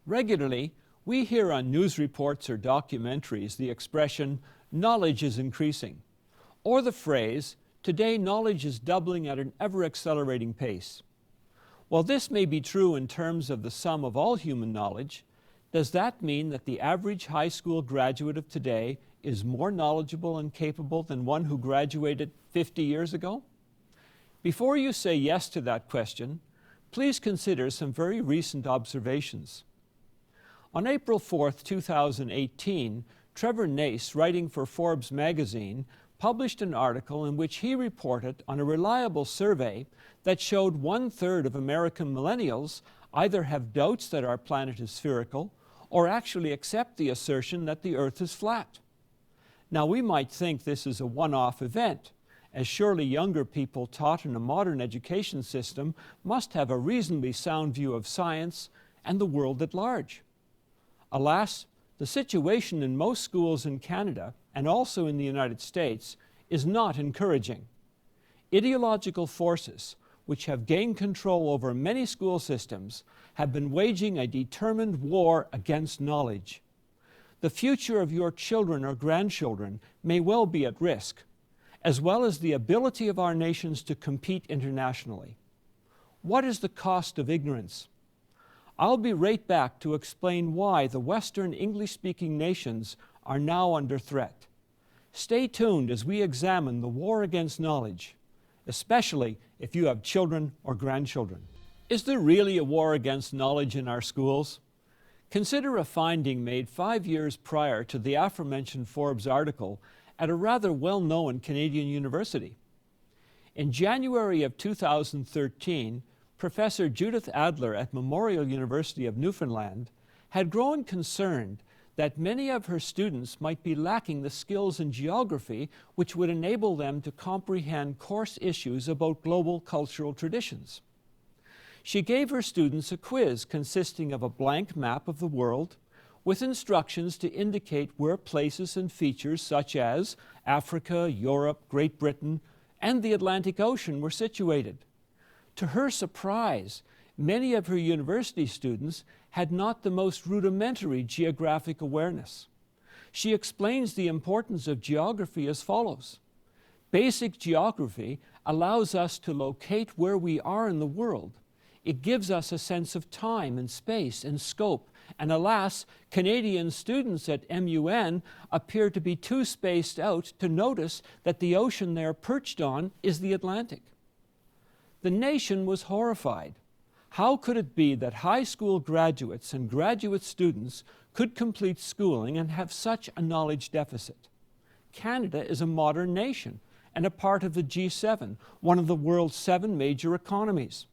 Regularly, we hear on news reports or documentaries the expression, knowledge is increasing, or the phrase, today knowledge is doubling at an ever-accelerating pace. While this may be true in terms of the sum of all human knowledge, does that mean that the average high school graduate of today is more knowledgeable and capable than one who graduated 50 years ago? Before you say yes to that question, please consider some very recent observations. On April 4th, 2018, Trevor Nace, writing for Forbes magazine, published an article in which he reported on a reliable survey that showed 1/3 of American millennials either have doubts that our planet is spherical or actually accept the assertion that the Earth is flat. Now, we might think this is a one-off event, as surely younger people taught in a modern education system must have a reasonably sound view of science and the world at large. Alas, the situation in most schools in Canada and also in the United States is not encouraging. Ideological forces, which have gained control over many school systems, have been waging a determined war against knowledge. The future of your children or grandchildren may well be at risk, as well as the ability of our nations to compete internationally. What is the cost of ignorance? I'll be right back to explain why the Western English-speaking nations are now under threat. Stay tuned as we examine the war against knowledge, especially if you have children or grandchildren. Is there really a war against knowledge in our schools? Consider a finding made 5 years prior to the aforementioned Forbes article at a rather well-known Canadian university. In January of 2013, Professor Judith Adler at Memorial University of Newfoundland had grown concerned that many of her students might be lacking the skills in geography which would enable them to comprehend course issues about global cultural traditions. She gave her students a quiz consisting of a blank map of the world with instructions to indicate where places and features such as Africa, Europe, Great Britain, and the Atlantic Ocean were situated. To her surprise, many of her university students had not the most rudimentary geographic awareness. She explains the importance of geography as follows. Basic geography allows us to locate where we are in the world. It gives us a sense of time and space and scope, and alas, Canadian students at MUN appear to be too spaced out to notice that the ocean they're perched on is the Atlantic. The nation was horrified. How could it be that high school graduates and graduate students could complete schooling and have such a knowledge deficit? Canada is a modern nation and a part of the G7, one of the world's 7 major economies.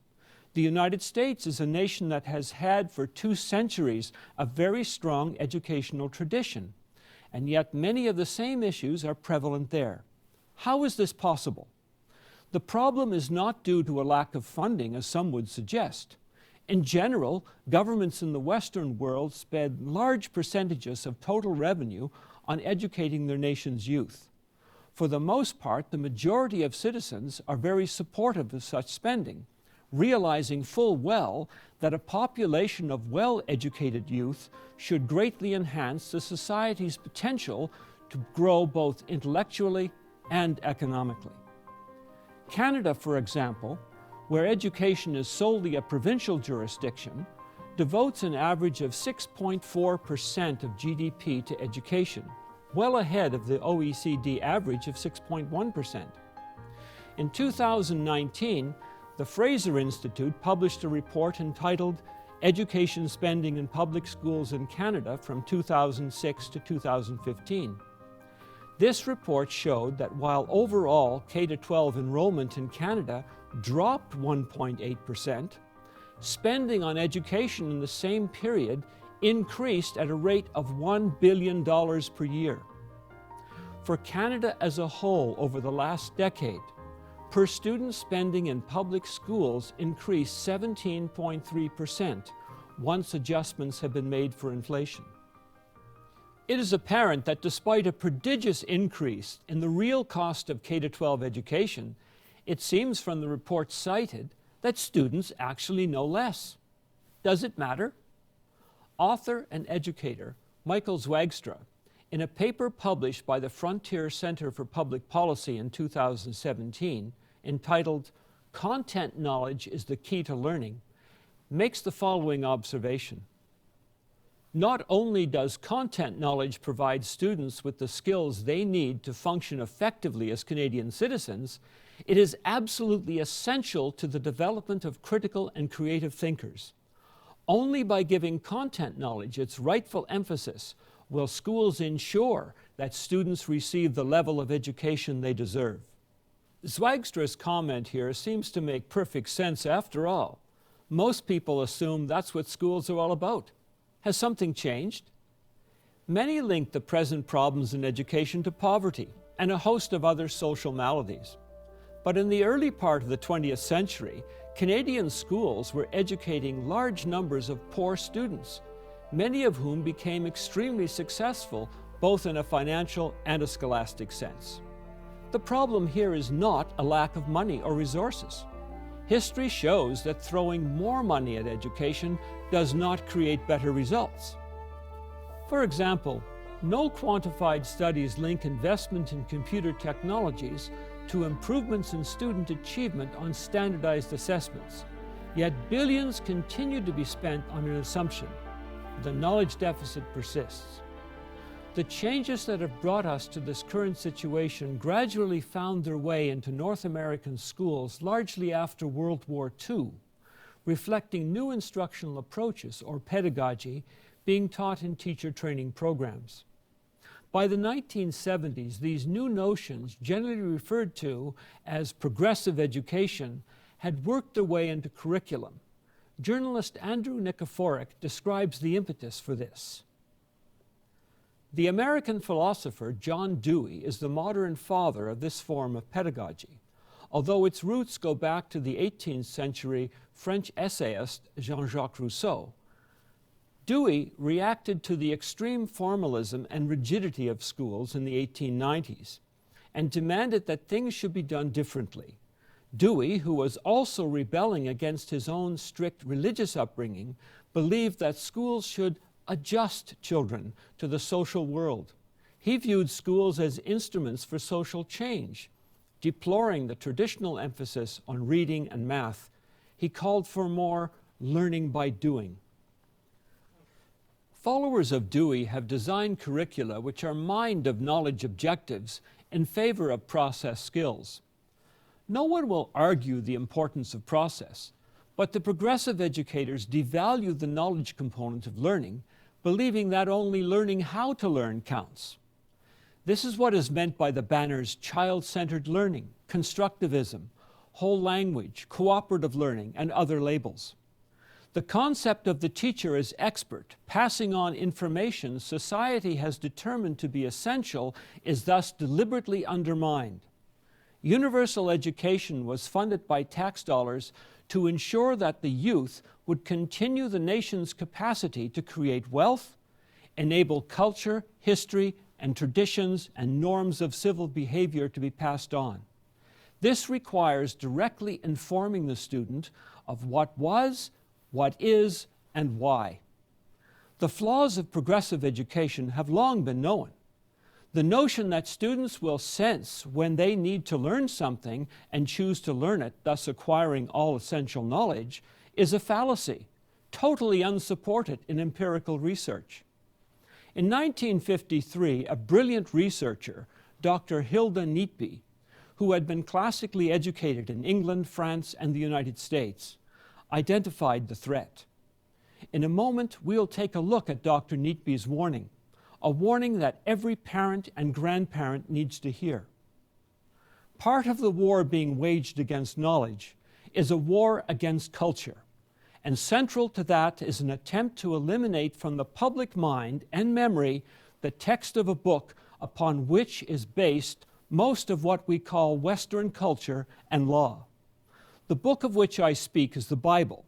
The United States is a nation that has had for 2 centuries a very strong educational tradition, and yet many of the same issues are prevalent there. How is this possible? The problem is not due to a lack of funding, as some would suggest. In general, governments in the Western world spend large percentages of total revenue on educating their nation's youth. For the most part, the majority of citizens are very supportive of such spending, realizing full well that a population of well-educated youth should greatly enhance the society's potential to grow both intellectually and economically. Canada, for example, where education is solely a provincial jurisdiction, devotes an average of 6.4% of GDP to education, well ahead of the OECD average of 6.1%. In 2019, the Fraser Institute published a report entitled Education Spending in Public Schools in Canada from 2006 to 2015. This report showed that while overall K-12 enrollment in Canada dropped 1.8%, spending on education in the same period increased at a rate of $1 billion per year. For Canada as a whole over the last decade, per student spending in public schools increased 17.3% once adjustments have been made for inflation. It is apparent that despite a prodigious increase in the real cost of K-12 education, it seems from the reports cited that students actually know less. Does it matter? author and educator Michael Zwagstra, in a paper published by the Frontier Center for Public Policy in 2017, entitled "Content Knowledge is the Key to Learning," makes the following observation. Not only does content knowledge provide students with the skills they need to function effectively as Canadian citizens, it is absolutely essential to the development of critical and creative thinkers. Only by giving content knowledge its rightful emphasis will schools ensure that students receive the level of education they deserve. Zwagstra's comment here seems to make perfect sense after all. Most people assume that's what schools are all about. Has something changed? Many link the present problems in education to poverty and a host of other social maladies. But in the early part of the 20th century, Canadian schools were educating large numbers of poor students, many of whom became extremely successful both in a financial and a scholastic sense. The problem here is not a lack of money or resources. History shows that throwing more money at education does not create better results. For example, no quantified studies link investment in computer technologies to improvements in student achievement on standardized assessments. Yet billions continue to be spent on an assumption: the knowledge deficit persists. The changes that have brought us to this current situation gradually found their way into North American schools largely after World War II, reflecting new instructional approaches or pedagogy being taught in teacher training programs. By the 1970s, these new notions, generally referred to as progressive education, had worked their way into curriculum. Journalist Andrew Nikiforuk describes the impetus for this. The American philosopher John Dewey is the modern father of this form of pedagogy, although its roots go back to the 18th century French essayist Jean-Jacques Rousseau. Dewey reacted to the extreme formalism and rigidity of schools in the 1890s and demanded that things should be done differently. Dewey, who was also rebelling against his own strict religious upbringing, believed that schools should adjust children to the social world. He viewed schools as instruments for social change. Deploring the traditional emphasis on reading and math, he called for more learning by doing. Followers of Dewey have designed curricula which are mined of knowledge objectives in favor of process skills. No one will argue the importance of process, but the progressive educators devalue the knowledge component of learning, believing that only learning how to learn counts. This is what is meant by the banners child-centered learning, constructivism, whole language, cooperative learning, and other labels. The concept of the teacher as expert, passing on information society has determined to be essential, is thus deliberately undermined. Universal education was funded by tax dollars to ensure that the youth would continue the nation's capacity to create wealth, enable culture, history, and traditions and norms of civil behavior to be passed on. This requires directly informing the student of what was, what is, and why. The flaws of progressive education have long been known. The notion that students will sense when they need to learn something and choose to learn it, thus acquiring all essential knowledge, is a fallacy, totally unsupported in empirical research. In 1953, a brilliant researcher, Dr. Hilda Neatby, who had been classically educated in England, France, and the United States, identified the threat. In a moment, we'll take a look at Dr. Neatby's warning, a warning that every parent and grandparent needs to hear. Part of the war being waged against knowledge is a war against culture, and central to that is an attempt to eliminate from the public mind and memory the text of a book upon which is based most of what we call Western culture and law. The book of which I speak is the Bible.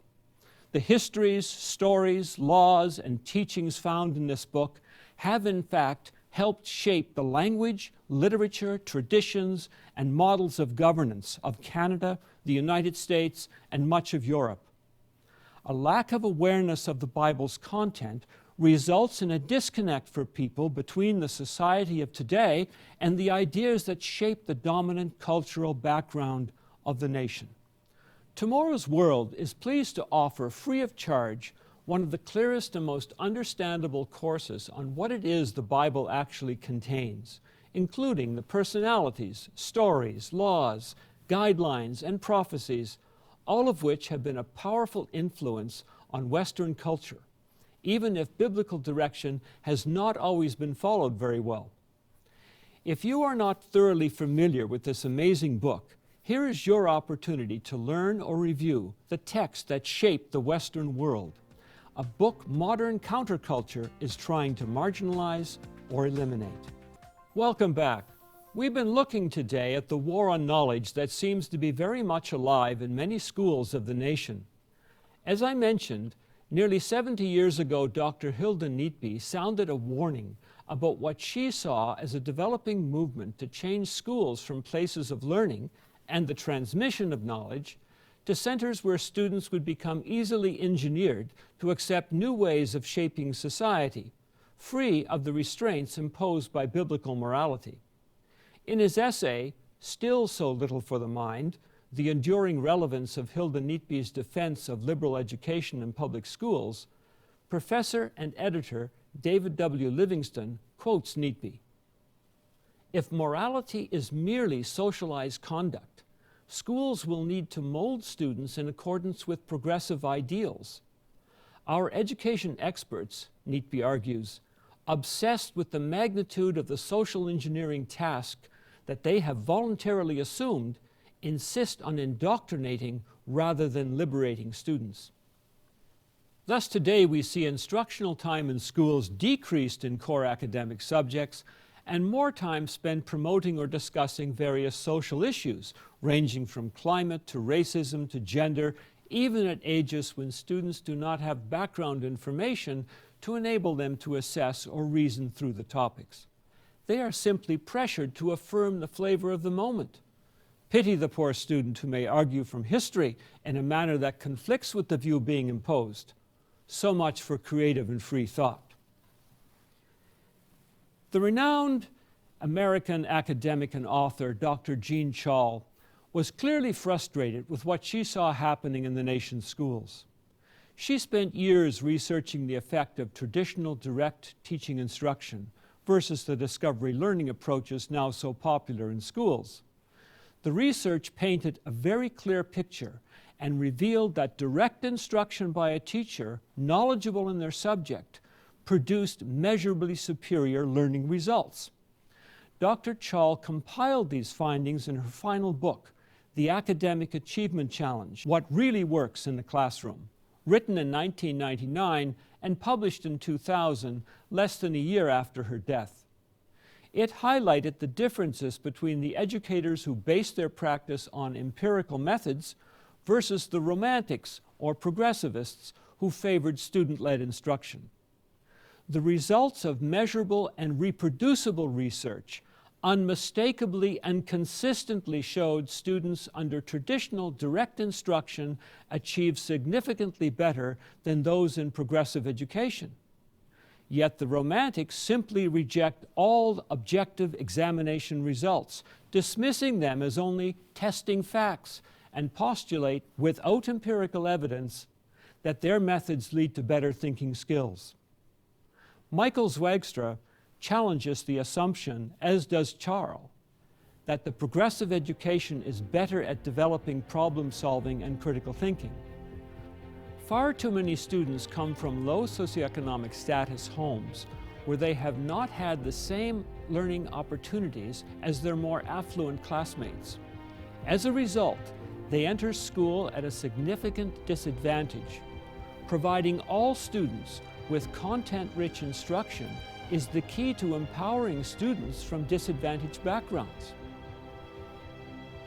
The histories, stories, laws, and teachings found in this book have in fact helped shape the language, literature, traditions, and models of governance of Canada, the United States, and much of Europe. A lack of awareness of the Bible's content results in a disconnect for people between the society of today and the ideas that shape the dominant cultural background of the nation. Tomorrow's World is pleased to offer free of charge one of the clearest and most understandable courses on what it is the Bible actually contains, including the personalities, stories, laws, guidelines, and prophecies, all of which have been a powerful influence on Western culture, even if biblical direction has not always been followed very well. If you are not thoroughly familiar with this amazing book, here is your opportunity to learn or review the texts that shape the Western world, a book modern counterculture is trying to marginalize or eliminate. Welcome back. We've been looking today at the war on knowledge that seems to be very much alive in many schools of the nation. As I mentioned, nearly 70 years ago, Dr. Hilda Neatby sounded a warning about what she saw as a developing movement to change schools from places of learning and the transmission of knowledge to centers where students would become easily engineered to accept new ways of shaping society, free of the restraints imposed by biblical morality. In his essay, Still So Little for the Mind, The Enduring Relevance of Hilda Neatby's Defense of Liberal Education in Public Schools, professor and editor David W. Livingston quotes Neatby. If morality is merely socialized conduct, schools will need to mold students in accordance with progressive ideals. Our education experts, Neatby argues, obsessed with the magnitude of the social engineering task that they have voluntarily assumed, insist on indoctrinating rather than liberating students. Thus today we see instructional time in schools decreased in core academic subjects and more time spent promoting or discussing various social issues, ranging from climate to racism to gender, even at ages when students do not have background information to enable them to assess or reason through the topics. They are simply pressured to affirm the flavor of the moment. Pity the poor student who may argue from history in a manner that conflicts with the view being imposed. So much for creative and free thought. The renowned American academic and author Dr. Jean Chall was clearly frustrated with what she saw happening in the nation's schools. She spent years researching the effect of traditional direct teaching instruction versus the discovery learning approaches now so popular in schools. The research painted a very clear picture and revealed that direct instruction by a teacher knowledgeable in their subject produced measurably superior learning results. Dr. Chall compiled these findings in her final book, The Academic Achievement Challenge: What Really Works in the Classroom, written in 1999 and published in 2000, less than a year after her death. It highlighted the differences between the educators who based their practice on empirical methods versus the romantics or progressivists who favored student-led instruction. The results of measurable and reproducible research unmistakably and consistently showed students under traditional direct instruction achieve significantly better than those in progressive education. Yet the romantics simply reject all objective examination results, dismissing them as only testing facts, and postulate without empirical evidence that their methods lead to better thinking skills. Michael Zwagstra challenges the assumption, as does Chall, that the progressive education is better at developing problem solving and critical thinking. Far too many students come from low socioeconomic status homes where they have not had the same learning opportunities as their more affluent classmates. As a result, they enter school at a significant disadvantage. Providing all students with content-rich instruction is the key to empowering students from disadvantaged backgrounds.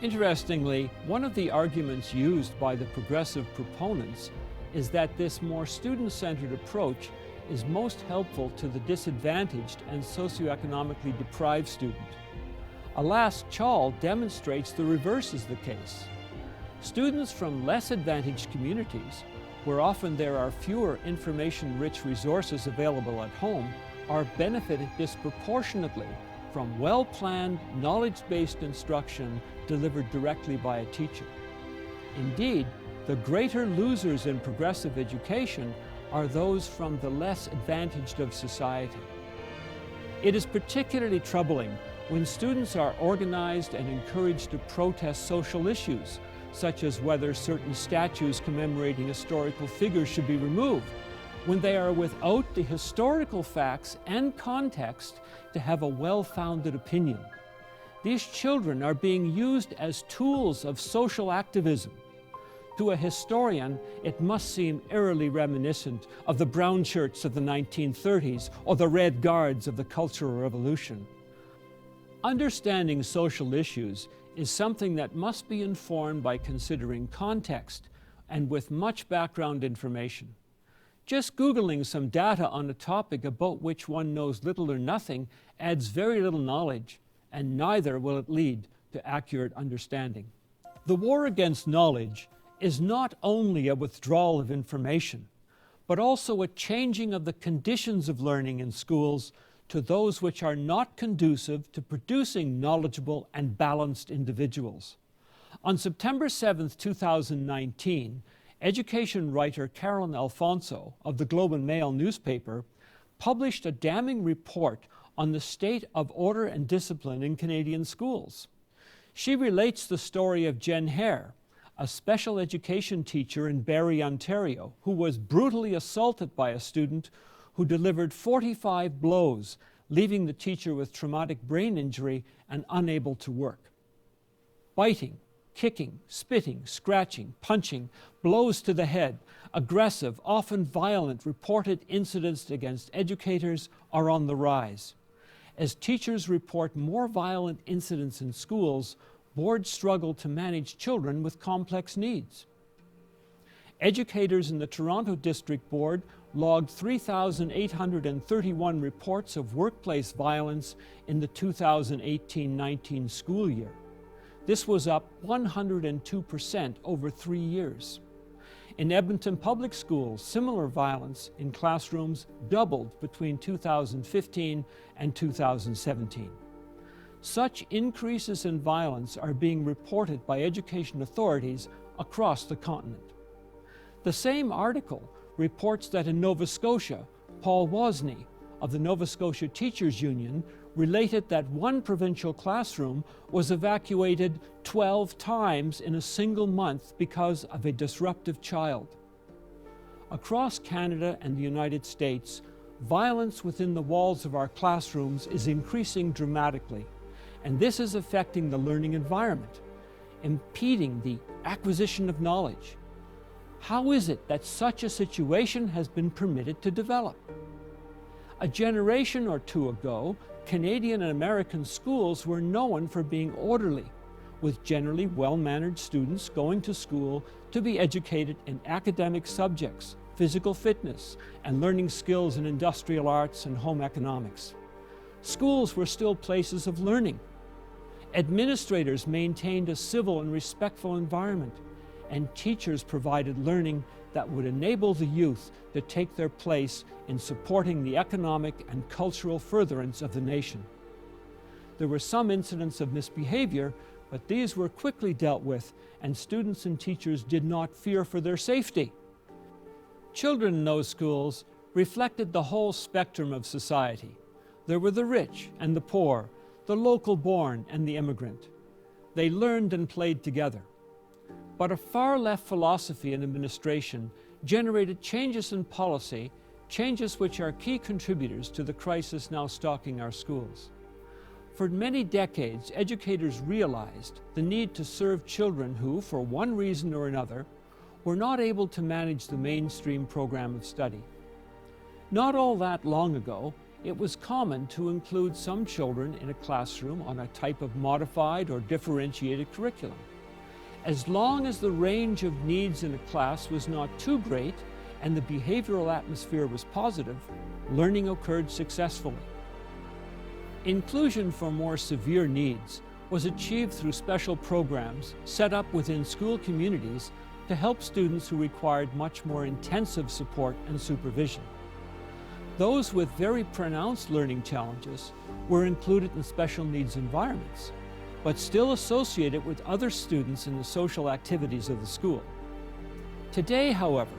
Interestingly, one of the arguments used by the progressive proponents is that this more student-centered approach is most helpful to the disadvantaged and socioeconomically deprived student. Alas, Chall demonstrates the reverse is the case. Students from less advantaged communities where often there are fewer information-rich resources available at home, are benefited disproportionately from well-planned, knowledge-based instruction delivered directly by a teacher. Indeed, the greater losers in progressive education are those from the less advantaged of society. It is particularly troubling when students are organized and encouraged to protest social issues, such as whether certain statues commemorating historical figures should be removed, when they are without the historical facts and context to have a well-founded opinion. These children are being used as tools of social activism. To a historian, it must seem eerily reminiscent of the brown shirts of the 1930s or the Red Guards of the Cultural Revolution. Understanding social issues is something that must be informed by considering context and with much background information. Just Googling some data on a topic about which one knows little or nothing adds very little knowledge, and neither will it lead to accurate understanding. The war against knowledge is not only a withdrawal of information, but also a changing of the conditions of learning in schools to those which are not conducive to producing knowledgeable and balanced individuals. On September 7, 2019, education writer Carolyn Alfonso of the Globe and Mail newspaper published a damning report on the state of order and discipline in Canadian schools. She relates the story of Jen Hare, a special education teacher in Barrie, Ontario, who was brutally assaulted by a student who delivered 45 blows, leaving the teacher with traumatic brain injury and unable to work. Biting, kicking, spitting, scratching, punching, blows to the head, aggressive, often violent reported incidents against educators are on the rise. As teachers report more violent incidents in schools, boards struggle to manage children with complex needs. Educators in the Toronto District Board logged 3,831 reports of workplace violence in the 2018-19 school year. This was up 102% over 3 years. In Edmonton Public Schools, similar violence in classrooms doubled between 2015 and 2017. Such increases in violence are being reported by education authorities across the continent. The same article reports that in Nova Scotia, Paul Wozni of the Nova Scotia Teachers Union related that one provincial classroom was evacuated 12 times in a single month because of a disruptive child. Across Canada and the United States, violence within the walls of our classrooms is increasing dramatically, and this is affecting the learning environment, impeding the acquisition of knowledge. How is it that such a situation has been permitted to develop? A generation or two ago, Canadian and American schools were known for being orderly, with generally well-mannered students going to school to be educated in academic subjects, physical fitness, and learning skills in industrial arts and home economics. Schools were still places of learning. Administrators maintained a civil and respectful environment, and teachers provided learning that would enable the youth to take their place in supporting the economic and cultural furtherance of the nation. There were some incidents of misbehavior, but these were quickly dealt with, and students and teachers did not fear for their safety. Children in those schools reflected the whole spectrum of society. There were the rich and the poor, the local born and the immigrant. They learned and played together. But a far-left philosophy and administration generated changes in policy, changes which are key contributors to the crisis now stalking our schools. For many decades, educators realized the need to serve children who, for one reason or another, were not able to manage the mainstream program of study. Not all that long ago, it was common to include some children in a classroom on a type of modified or differentiated curriculum. As long as the range of needs in a class was not too great and the behavioral atmosphere was positive, learning occurred successfully. Inclusion for more severe needs was achieved through special programs set up within school communities to help students who required much more intensive support and supervision. Those with very pronounced learning challenges were included in special needs environments, but still associated with other students in the social activities of the school. Today, however,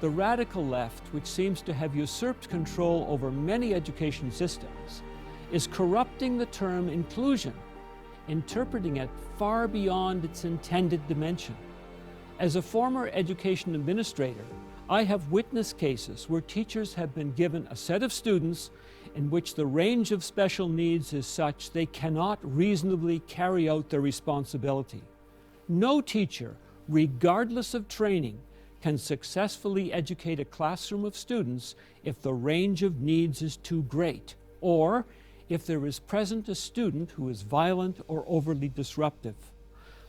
the radical left, which seems to have usurped control over many education systems, is corrupting the term inclusion, interpreting it far beyond its intended dimension. As a former education administrator, I have witnessed cases where teachers have been given a set of students in which the range of special needs is such they cannot reasonably carry out their responsibility. No teacher, regardless of training, can successfully educate a classroom of students if the range of needs is too great, or if there is present a student who is violent or overly disruptive.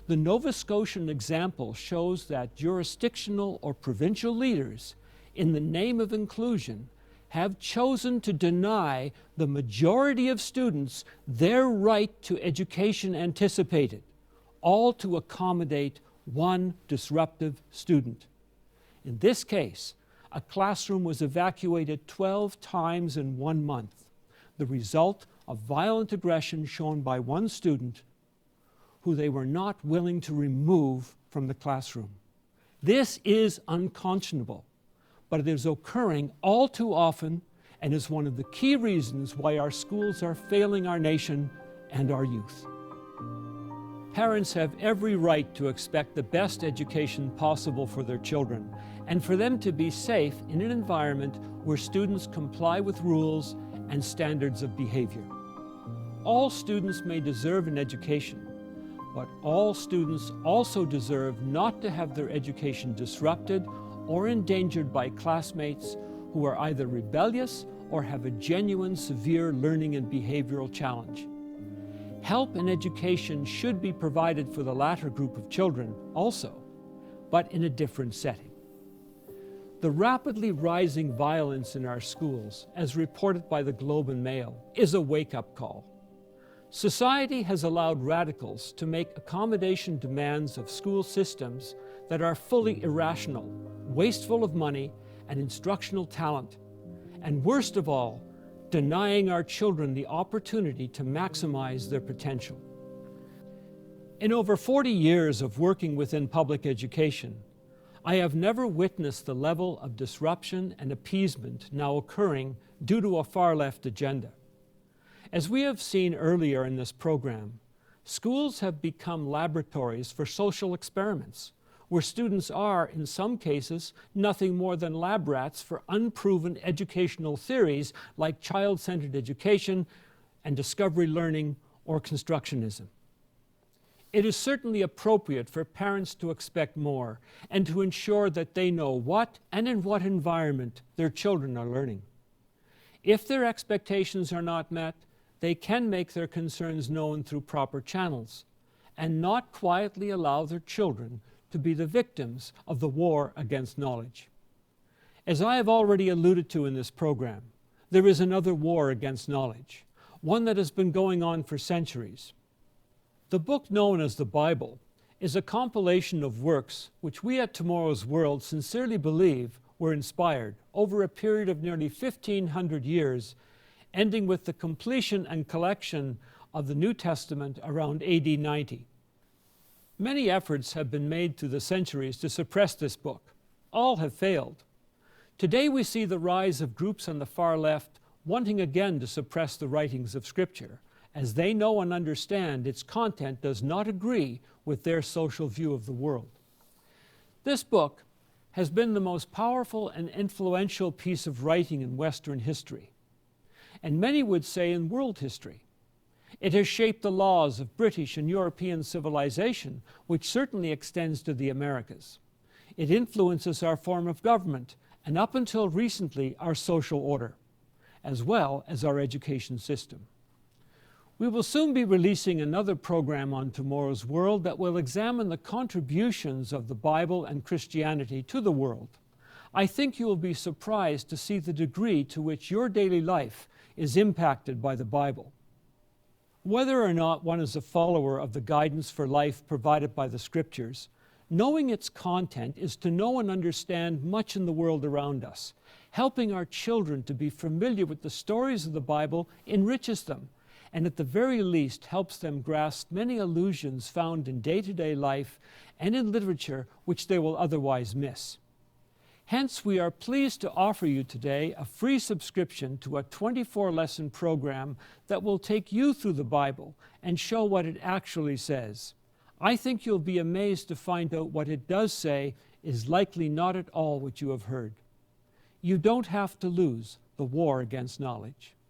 The Nova Scotian example shows that jurisdictional or provincial leaders, in the name of inclusion, have chosen to deny the majority of students their right to education anticipated, all to accommodate one disruptive student. In this case, a classroom was evacuated 12 times in 1 month, the result of violent aggression shown by one student who they were not willing to remove from the classroom. This is unconscionable, but it is occurring all too often and is one of the key reasons why our schools are failing our nation and our youth. Parents have every right to expect the best education possible for their children and for them to be safe in an environment where students comply with rules and standards of behavior. All students may deserve an education, but all students also deserve not to have their education disrupted or endangered by classmates who are either rebellious or have a genuine severe learning and behavioral challenge. Help and education should be provided for the latter group of children also, but in a different setting. The rapidly rising violence in our schools, as reported by the Globe and Mail, is a wake-up call. Society has allowed radicals to make accommodation demands of school systems that are fully irrational, wasteful of money and instructional talent, and worst of all, denying our children the opportunity to maximize their potential. In over 40 years of working within public education, I have never witnessed the level of disruption and appeasement now occurring due to a far-left agenda. As we have seen earlier in this program, schools have become laboratories for social experiments, where students are, in some cases, nothing more than lab rats for unproven educational theories like child-centered education and discovery learning or constructionism. It is certainly appropriate for parents to expect more and to ensure that they know what and in what environment their children are learning. If their expectations are not met, they can make their concerns known through proper channels and not quietly allow their children to be the victims of the war against knowledge. As I have already alluded to in this program, there is another war against knowledge, one that has been going on for centuries. The book known as the Bible is a compilation of works which we at Tomorrow's World sincerely believe were inspired over a period of nearly 1,500 years, ending with the completion and collection of the New Testament around AD 90. Many efforts have been made through the centuries to suppress this book. All have failed. Today we see the rise of groups on the far left wanting again to suppress the writings of Scripture, as they know and understand its content does not agree with their social view of the world. This book has been the most powerful and influential piece of writing in Western history, and many would say in world history. It has shaped the laws of British and European civilization, which certainly extends to the Americas. It influences our form of government, and up until recently, our social order, as well as our education system. We will soon be releasing another program on Tomorrow's World that will examine the contributions of the Bible and Christianity to the world. I think you will be surprised to see the degree to which your daily life is impacted by the Bible. Whether or not one is a follower of the guidance for life provided by the Scriptures, Knowing its content is to know and understand much in the world around us. Helping our children to be familiar with the stories of the Bible enriches them, and at the very least helps them grasp many allusions found in day-to-day life and in literature which they will otherwise miss. Hence, we are pleased to offer you today a free subscription to a 24-lesson program that will take you through the Bible and show what it actually says. I think you'll be amazed to find out what it does say is likely not at all what you have heard. You don't have to lose the war against knowledge.